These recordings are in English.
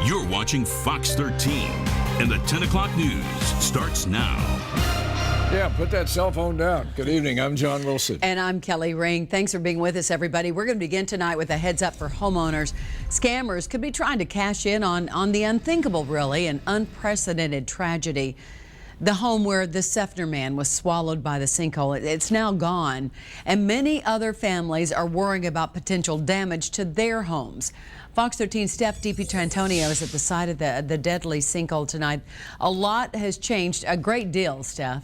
You're watching Fox 13, and the 10 o'clock news starts now. Yeah, put that cell phone down. Good evening. I'm John Wilson. And I'm Kelly Ring. Thanks for being with us, everybody. We're going to begin tonight with a heads up for homeowners. Scammers could be trying to cash in on the unthinkable, really, an unprecedented tragedy. The home where the Seffner man was swallowed by the sinkhole, it's now gone. And many other families are worrying about potential damage to their homes. Fox 13's Stef DiPietrantonio is at the site of the deadly sinkhole tonight. A lot has changed, a great deal, Stef.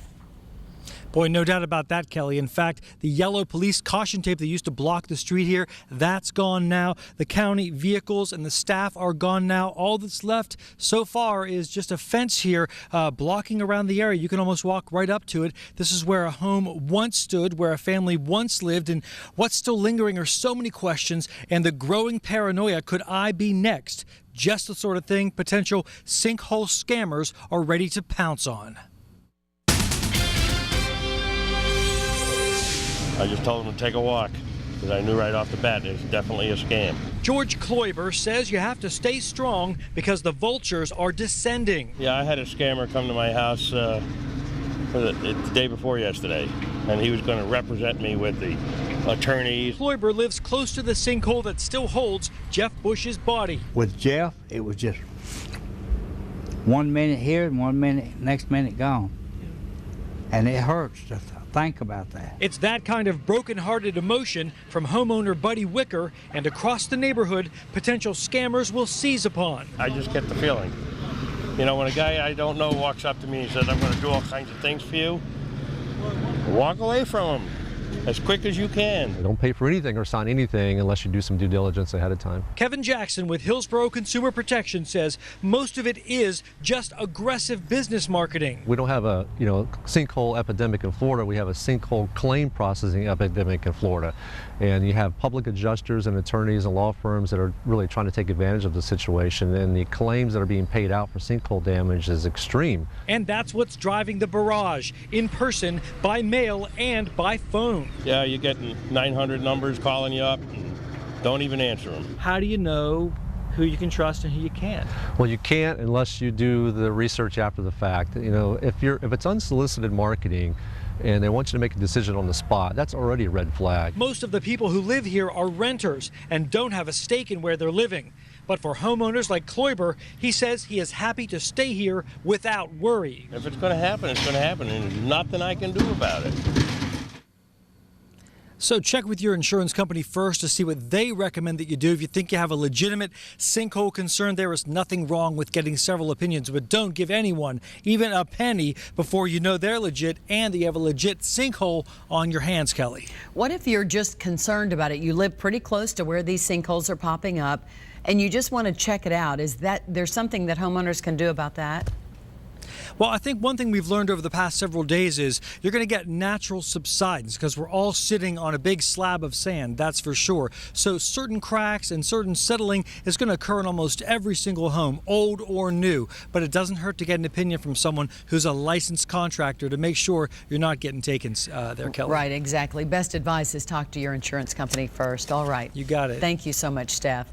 Boy, no doubt about that, Kelly. In fact, the yellow police caution tape that used to block the street here, that's gone now. The county vehicles and the staff are gone now. All that's left so far is just a fence here blocking around the area. You can almost walk right up to it. This is where a home once stood, where a family once lived, and what's still lingering are so many questions and the growing paranoia. Could I be next? Just the sort of thing potential sinkhole scammers are ready to pounce on. I just told him to take a walk because I knew right off the bat it's definitely a scam. George Kloiber says you have to stay strong because the vultures are descending. Yeah, I had a scammer come to my house the day before yesterday, and he was going to represent me with the attorneys. Kloiber lives close to the sinkhole that still holds Jeff Bush's body. With Jeff, it was just 1 minute here and 1 minute, next minute gone. And it hurts to think about that. It's that kind of broken-hearted emotion from homeowner Buddy Wicker, and across the neighborhood, potential scammers will seize upon. I just get the feeling. You know, when a guy I don't know walks up to me and says, I'm going to do all kinds of things for you, walk away from him as quick as you can. Don't pay for anything or sign anything unless you do some due diligence ahead of time. Kevin Jackson with Hillsborough Consumer Protection says most of it is just aggressive business marketing. We don't have a sinkhole epidemic in Florida. We have a sinkhole claim processing epidemic in Florida. And you have public adjusters and attorneys and law firms that are really trying to take advantage of the situation. And the claims that are being paid out for sinkhole damage is extreme. And that's what's driving the barrage, in person, by mail, and by phone. Yeah, you're getting 900 numbers calling you up and don't even answer them. How do you know who you can trust and who you can't? Well, you can't unless you do the research after the fact. You know, if it's unsolicited marketing and they want you to make a decision on the spot, that's already a red flag. Most of the people who live here are renters and don't have a stake in where they're living. But for homeowners like Kloiber, he says he is happy to stay here without worry. If it's going to happen, it's going to happen, and there's nothing I can do about it. So check with your insurance company first to see what they recommend that you do. If you think you have a legitimate sinkhole concern, there is nothing wrong with getting several opinions, but don't give anyone even a penny before you know they're legit and that you have a legit sinkhole on your hands, Kelly. What if you're just concerned about it? You live pretty close to where these sinkholes are popping up and you just want to check it out. Is there's something that homeowners can do about that? Well, I think one thing we've learned over the past several days is you're going to get natural subsidence because we're all sitting on a big slab of sand, that's for sure. So certain cracks and certain settling is going to occur in almost every single home, old or new. But it doesn't hurt to get an opinion from someone who's a licensed contractor to make sure you're not getting taken there, Kelly. Right, exactly. Best advice is talk to your insurance company first. All right. You got it. Thank you so much, Steph.